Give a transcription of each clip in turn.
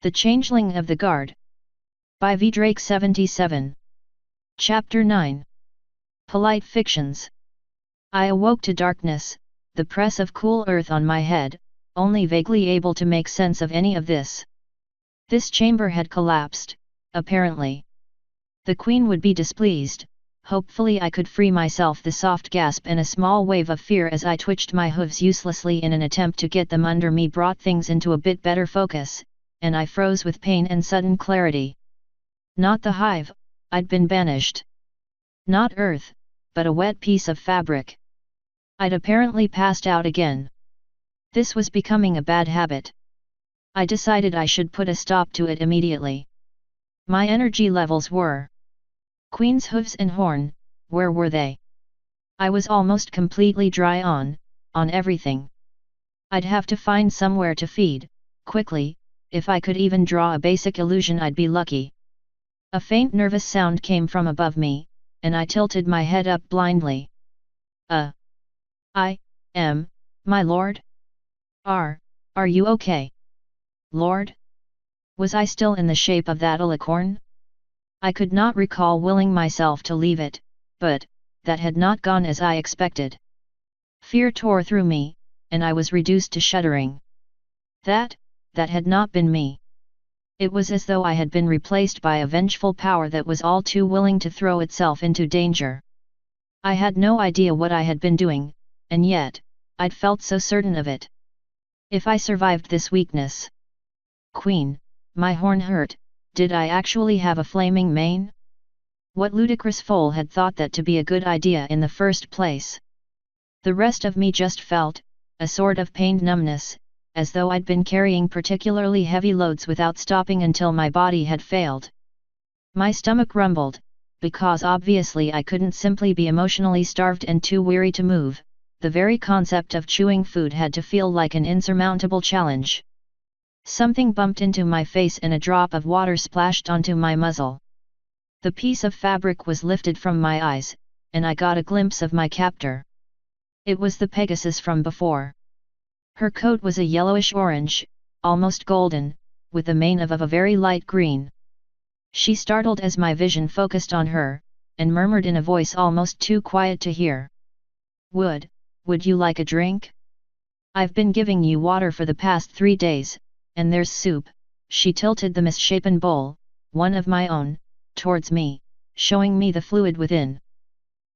The Changeling of the Guard. By V. Drake 77. Chapter 9. Polite Fictions. I awoke to darkness, the press of cool earth on my head, only vaguely able to make sense of any of this. This chamber had collapsed, apparently. The Queen would be displeased. Hopefully I could free myself. The soft gasp and a small wave of fear as I twitched my hooves uselessly in an attempt to get them under me brought things into a bit better focus, and I froze with pain and sudden clarity. Not the hive, I'd been banished. Not earth, but a wet piece of fabric. I'd apparently passed out again. This was becoming a bad habit. I decided I should put a stop to it immediately. My energy levels were. Queen's hooves and horn, where were they? I was almost completely dry on everything. I'd have to find somewhere to feed, quickly. If I could even draw a basic illusion I'd be lucky. A faint nervous sound came from above me, and I tilted my head up blindly. I am, my lord? Are you okay? Lord? Was I still in the shape of that alicorn? I could not recall willing myself to leave it, but that had not gone as I expected. Fear tore through me, and I was reduced to shuddering. That had not been me. It was as though I had been replaced by a vengeful power that was all too willing to throw itself into danger. I had no idea what I had been doing, and yet, I'd felt so certain of it. If I survived this weakness. Queen, my horn hurt. Did I actually have a flaming mane? What ludicrous fool had thought that to be a good idea in the first place? The rest of me just felt a sort of pained numbness, as though I'd been carrying particularly heavy loads without stopping until my body had failed. My stomach rumbled, because obviously I couldn't simply be emotionally starved and too weary to move. The very concept of chewing food had to feel like an insurmountable challenge. Something bumped into my face and a drop of water splashed onto my muzzle. The piece of fabric was lifted from my eyes, and I got a glimpse of my captor. It was the Pegasus from before. Her coat was a yellowish-orange, almost golden, with a mane of a very light green. She startled as my vision focused on her, and murmured in a voice almost too quiet to hear. Would you like a drink? I've been giving you water for the past 3 days, and there's soup." She tilted the misshapen bowl, one of my own, towards me, showing me the fluid within.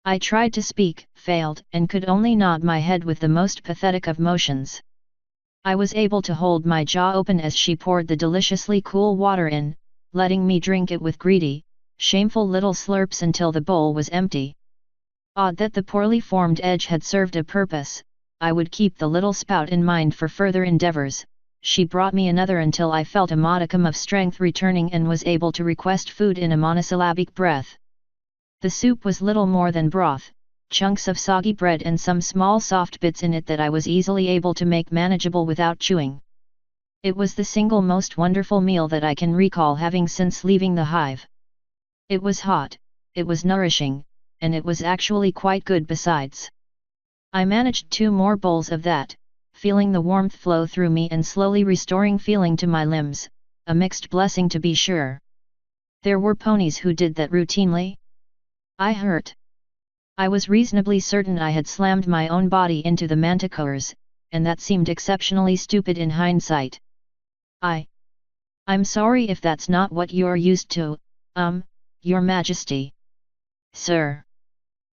I tried to speak, failed, and could only nod my head with the most pathetic of motions. I was able to hold my jaw open as she poured the deliciously cool water in, letting me drink it with greedy, shameful little slurps until the bowl was empty. Odd that the poorly formed edge had served a purpose. I would keep the little spout in mind for further endeavors. She brought me another until I felt a modicum of strength returning and was able to request food in a monosyllabic breath. The soup was little more than broth, chunks of soggy bread and some small soft bits in it that I was easily able to make manageable without chewing. It was the single most wonderful meal that I can recall having since leaving the hive. It was hot, it was nourishing, and it was actually quite good besides. I managed 2 more bowls of that, feeling the warmth flow through me and slowly restoring feeling to my limbs, a mixed blessing to be sure. There were ponies who did that routinely. I hurt. I was reasonably certain I had slammed my own body into the manticores, and that seemed exceptionally stupid in hindsight. I'm sorry if that's not what you're used to, Your Majesty. Sir.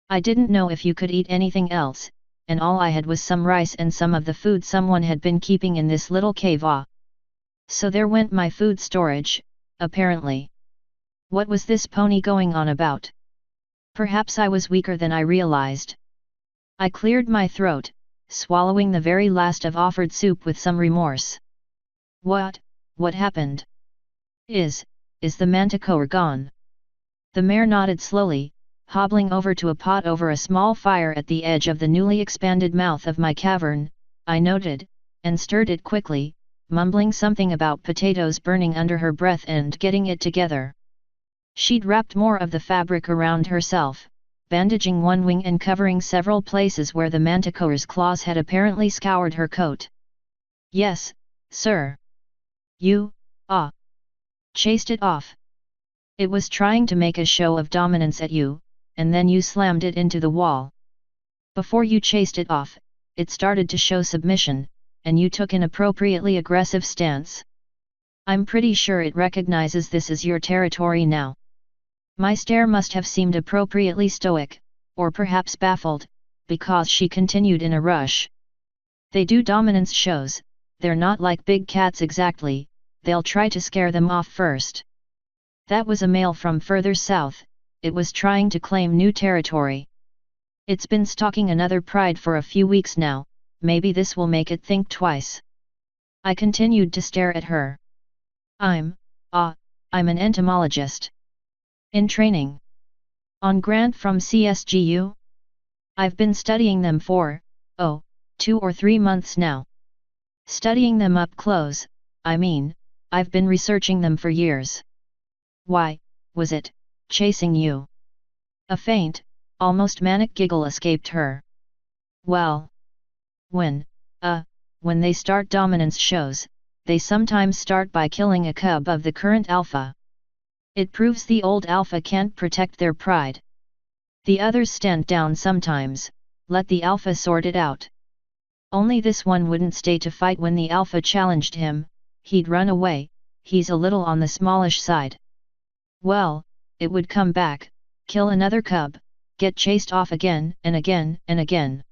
I didn't know if you could eat anything else, and all I had was some rice and some of the food someone had been keeping in this little cave. So there went my food storage, apparently. What was this pony going on about? Perhaps I was weaker than I realized. I cleared my throat, swallowing the very last of offered soup with some remorse. What happened? Is the manticore gone? The mare nodded slowly, hobbling over to a pot over a small fire at the edge of the newly expanded mouth of my cavern. I noted, and stirred it quickly, mumbling something about potatoes burning under her breath and getting it together. She'd wrapped more of the fabric around herself, bandaging one wing and covering several places where the manticore's claws had apparently scoured her coat. Yes, sir. You, Chased it off. It was trying to make a show of dominance at you, and then you slammed it into the wall. Before you chased it off, it started to show submission, and you took an appropriately aggressive stance. I'm pretty sure it recognizes this as your territory now. My stare must have seemed appropriately stoic, or perhaps baffled, because she continued in a rush. They do dominance shows, they're not like big cats exactly, they'll try to scare them off first. That was a male from further south, it was trying to claim new territory. It's been stalking another pride for a few weeks now, maybe this will make it think twice. I continued to stare at her. I'm an entomologist. In training. On grant from CSGU? I've been studying them for, 2 or 3 months now. Studying them up close, I mean, I've been researching them for years. Why, was it, chasing you? A faint, almost manic giggle escaped her. Well, when they start dominance shows, they sometimes start by killing a cub of the current alpha. It proves the old alpha can't protect their pride. The others stand down sometimes, let the alpha sort it out. Only this one wouldn't stay to fight when the alpha challenged him, he'd run away, he's a little on the smallish side. Well, it would come back, kill another cub, get chased off again and again and again.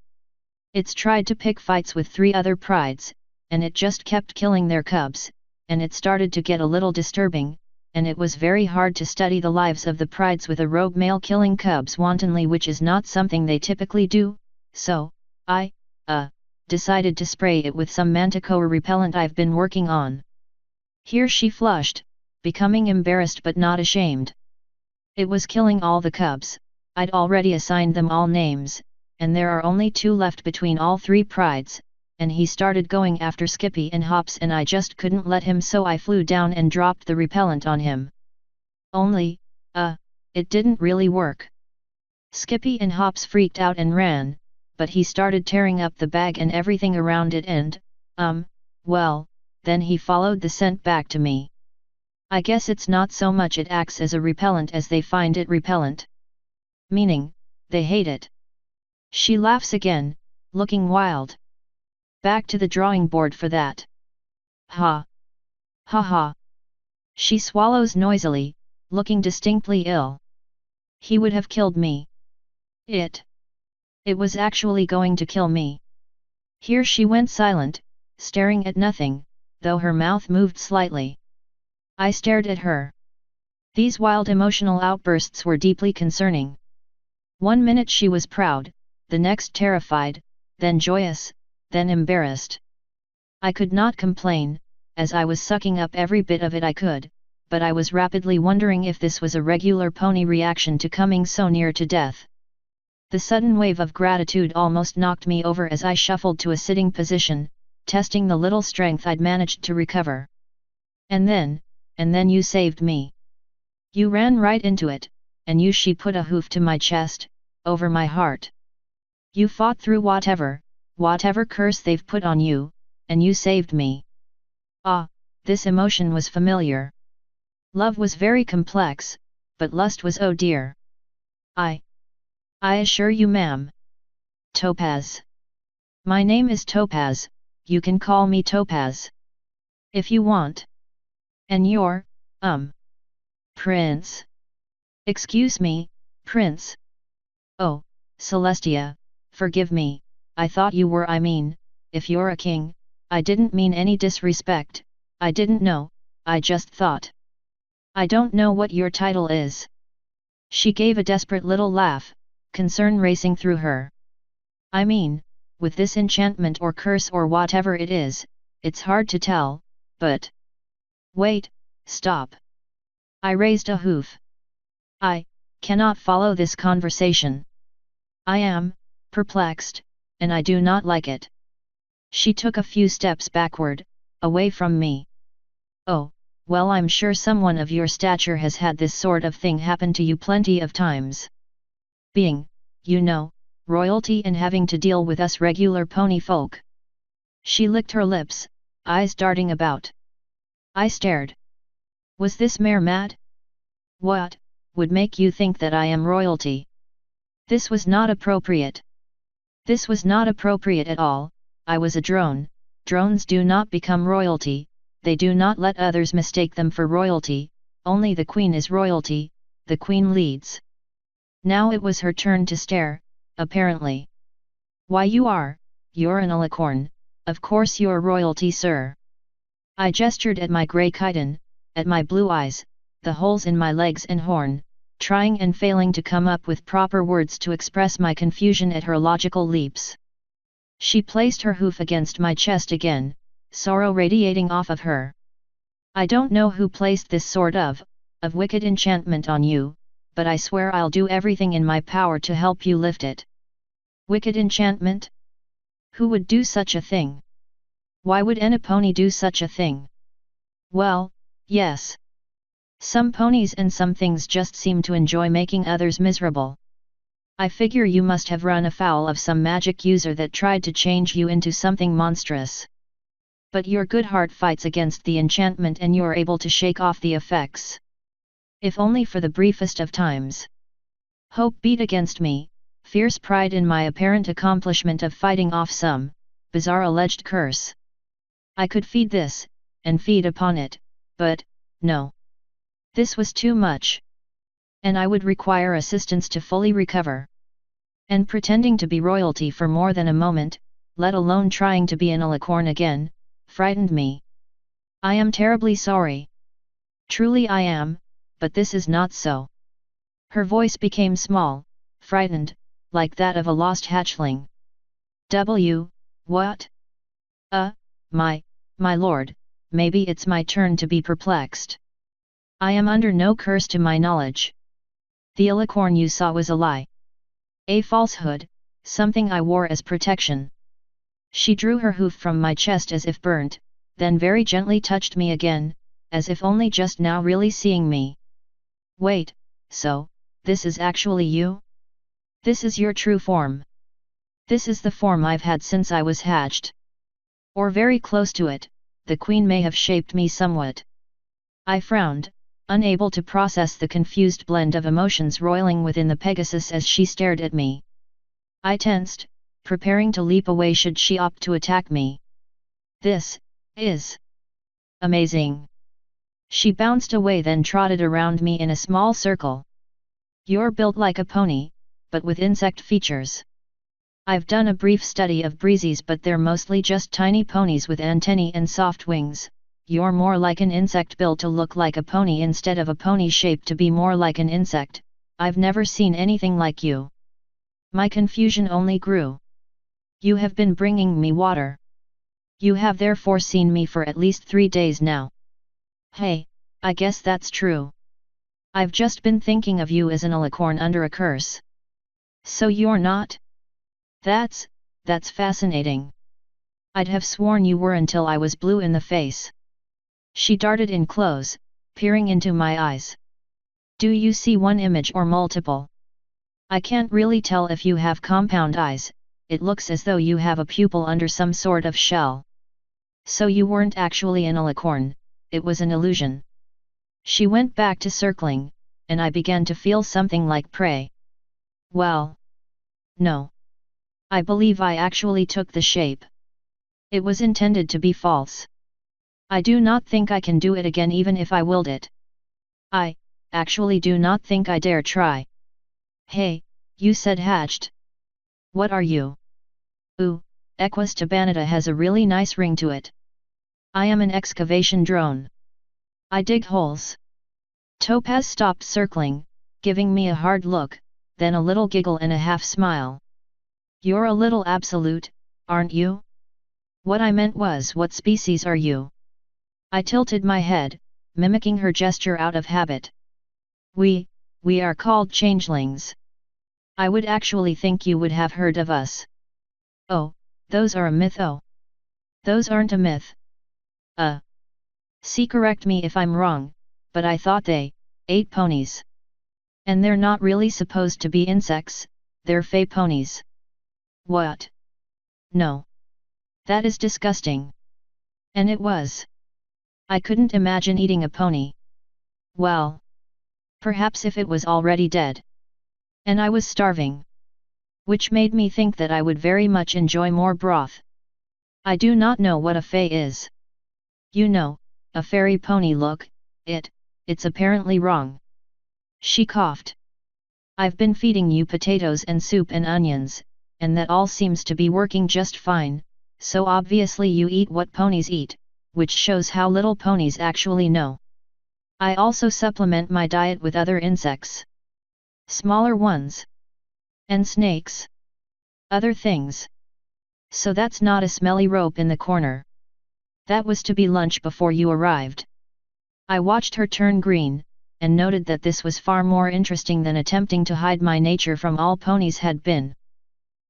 It's tried to pick fights with 3 other prides, and it just kept killing their cubs, and it started to get a little disturbing, and it was very hard to study the lives of the prides with a rogue male killing cubs wantonly, which is not something they typically do, so, I decided to spray it with some manticore repellent I've been working on. Here she flushed, becoming embarrassed but not ashamed. It was killing all the cubs, I'd already assigned them all names, and there are only 2 left between all 3 prides, and he started going after Skippy and Hops and I just couldn't let him, so I flew down and dropped the repellent on him. Only, it didn't really work. Skippy and Hops freaked out and ran, but he started tearing up the bag and everything around it and, well, then he followed the scent back to me. I guess it's not so much it acts as a repellent as they find it repellent. Meaning, they hate it. She laughs again, looking wild. Back to the drawing board for that. Ha! Ha ha! She swallows noisily, looking distinctly ill. He would have killed me. It was actually going to kill me. Here she went silent, staring at nothing, though her mouth moved slightly. I stared at her. These wild emotional outbursts were deeply concerning. 1 minute she was proud, the next terrified, then joyous, then embarrassed. I could not complain, as I was sucking up every bit of it I could, but I was rapidly wondering if this was a regular pony reaction to coming so near to death. The sudden wave of gratitude almost knocked me over as I shuffled to a sitting position, testing the little strength I'd managed to recover. And then you saved me. You ran right into it, and she put a hoof to my chest, over my heart. You fought through whatever curse they've put on you, and you saved me. This emotion was familiar. Love was very complex, but lust was, oh dear. I assure you, ma'am. Topaz. My name is Topaz, you can call me Topaz. If you want. And you're, Prince. Excuse me, Prince. Oh, Celestia, forgive me, I thought you were, if you're a king, I didn't mean any disrespect, I didn't know, I just thought. I don't know what your title is. She gave a desperate little laugh, concern racing through her. With this enchantment or curse or whatever it is, it's hard to tell, but... Wait, stop. I raised a hoof. I cannot follow this conversation. I am perplexed, and I do not like it. She took a few steps backward, away from me. Oh, well, I'm sure someone of your stature has had this sort of thing happen to you plenty of times. Being, royalty and having to deal with us regular pony folk. She licked her lips, eyes darting about. I stared. Was this mare mad? What would make you think that I am royalty? This was not appropriate. This was not appropriate at all. I was a drone. Drones do not become royalty, they do not let others mistake them for royalty, only the queen is royalty, the queen leads. Now it was her turn to stare, apparently. Why you're an alicorn, of course you're royalty, sir. I gestured at my grey chitin, at my blue eyes, the holes in my legs and horn, trying and failing to come up with proper words to express my confusion at her logical leaps. She placed her hoof against my chest again, sorrow radiating off of her. I don't know who placed this sort of wicked enchantment on you, but I swear I'll do everything in my power to help you lift it. Wicked enchantment? Who would do such a thing? Why would any pony do such a thing? Well, yes. Some ponies and some things just seem to enjoy making others miserable. I figure you must have run afoul of some magic user that tried to change you into something monstrous. But your good heart fights against the enchantment and you're able to shake off the effects. If only for the briefest of times. Hope beat against me, fierce pride in my apparent accomplishment of fighting off some bizarre alleged curse. I could feed this, and feed upon it, but no. This was too much. And I would require assistance to fully recover. And pretending to be royalty for more than a moment, let alone trying to be an alicorn again, frightened me. I am terribly sorry. Truly I am, but this is not so. Her voice became small, frightened, like that of a lost hatchling. What? My lord, maybe it's my turn to be perplexed. I am under no curse to my knowledge. The alicorn you saw was a lie. A falsehood, something I wore as protection. She drew her hoof from my chest as if burnt, then very gently touched me again, as if only just now really seeing me. Wait, so, this is actually you? This is your true form? This is the form I've had since I was hatched? Or very close to it, the queen may have shaped me somewhat. I frowned, unable to process the confused blend of emotions roiling within the Pegasus as she stared at me. I tensed, preparing to leap away should she opt to attack me. This is amazing. She bounced away, then trotted around me in a small circle. You're built like a pony, but with insect features. I've done a brief study of breezies, but they're mostly just tiny ponies with antennae and soft wings. You're more like an insect built to look like a pony instead of a pony shaped to be more like an insect. I've never seen anything like you. My confusion only grew. You have been bringing me water. You have therefore seen me for at least 3 days now. Hey, I guess that's true. I've just been thinking of you as an alicorn under a curse. So you're not? That's fascinating. I'd have sworn you were until I was blue in the face. She darted in close, peering into my eyes. Do you see one image or multiple? I can't really tell if you have compound eyes, it looks as though you have a pupil under some sort of shell. So you weren't actually an alicorn, it was an illusion. She went back to circling, and I began to feel something like prey. Well, no. I believe I actually took the shape. It was intended to be false. I do not think I can do it again even if I willed it. I actually do not think I dare try. Hey, you said hatched. What are you? Ooh, Equus tabanita has a really nice ring to it. I am an excavation drone. I dig holes. Topaz stopped circling, giving me a hard look, then a little giggle and a half smile. You're a little absolute, aren't you? What I meant was, what species are you? I tilted my head, mimicking her gesture out of habit. We are called changelings. I would actually think you would have heard of us. Oh, those are a myth. Oh. Those aren't a myth. See, correct me if I'm wrong, but I thought they ate ponies. And they're not really supposed to be insects, they're fey ponies. What? No. That is disgusting. And it was. I couldn't imagine eating a pony. Well, perhaps if it was already dead. And I was starving. Which made me think that I would very much enjoy more broth. I do not know what a fae is. You know, a fairy pony look, it's apparently wrong. She coughed. I've been feeding you potatoes and soup and onions, and that all seems to be working just fine, so obviously you eat what ponies eat, which shows how little ponies actually know. I also supplement my diet with other insects. Smaller ones. And snakes. Other things. So that's not a smelly rope in the corner. That was to be lunch before you arrived. I watched her turn green, and noted that this was far more interesting than attempting to hide my nature from all ponies had been.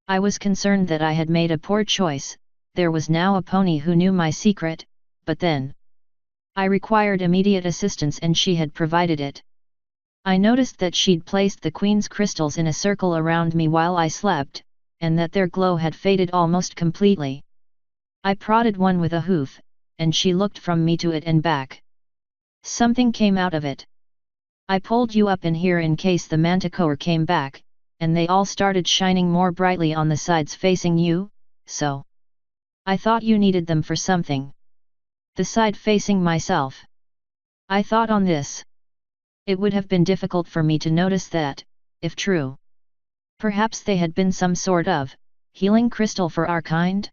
I was concerned that I had made a poor choice. There was now a pony who knew my secret, but then I required immediate assistance and she had provided it. I noticed that she'd placed the queen's crystals in a circle around me while I slept, and that their glow had faded almost completely. I prodded one with a hoof, and she looked from me to it and back. Something came out of it. I pulled you up in here in case the manticore came back, and they all started shining more brightly on the sides facing you, so I thought you needed them for something. The side facing myself. I thought on this. It would have been difficult for me to notice that, if true. Perhaps they had been some sort of healing crystal for our kind?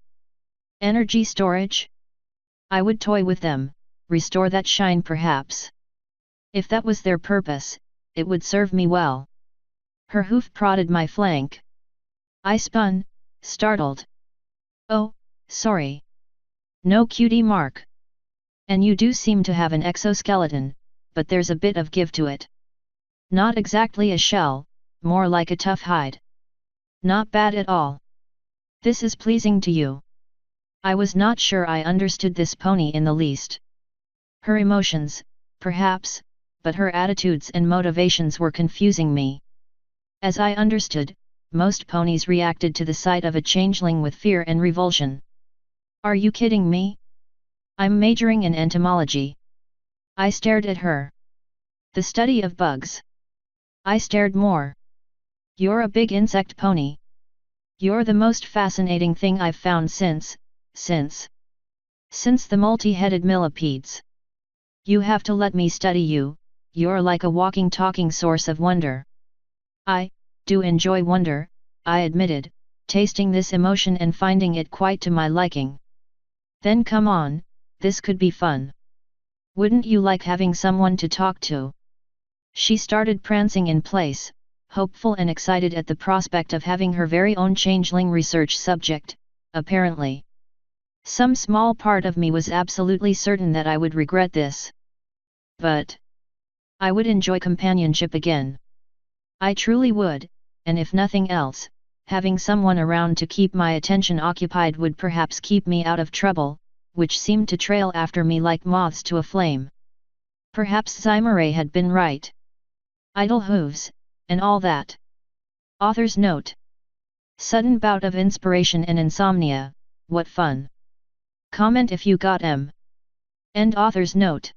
Energy storage? I would toy with them, restore that shine perhaps. If that was their purpose, it would serve me well. Her hoof prodded my flank. I spun, startled. Oh, sorry. No cutie mark. And you do seem to have an exoskeleton, but there's a bit of give to it. Not exactly a shell, more like a tough hide. Not bad at all. This is pleasing to you. I was not sure I understood this pony in the least. Her emotions, perhaps, but her attitudes and motivations were confusing me. As I understood, most ponies reacted to the sight of a changeling with fear and revulsion. Are you kidding me? I'm majoring in entomology. I stared at her. The study of bugs. I stared more. You're a big insect pony. You're the most fascinating thing I've found since the multi-headed millipedes. You have to let me study you, you're like a walking talking source of wonder. I do enjoy wonder, I admitted, tasting this emotion and finding it quite to my liking. Then come on, this could be fun. Wouldn't you like having someone to talk to? She started prancing in place, hopeful and excited at the prospect of having her very own changeling research subject, apparently. Some small part of me was absolutely certain that I would regret this. But I would enjoy companionship again. I truly would, and if nothing else, having someone around to keep my attention occupied would perhaps keep me out of trouble, which seemed to trail after me like moths to a flame. Perhaps Zimere had been right. Idle hooves, and all that. Author's note. Sudden bout of inspiration and insomnia, what fun. Comment if you got M. End author's note.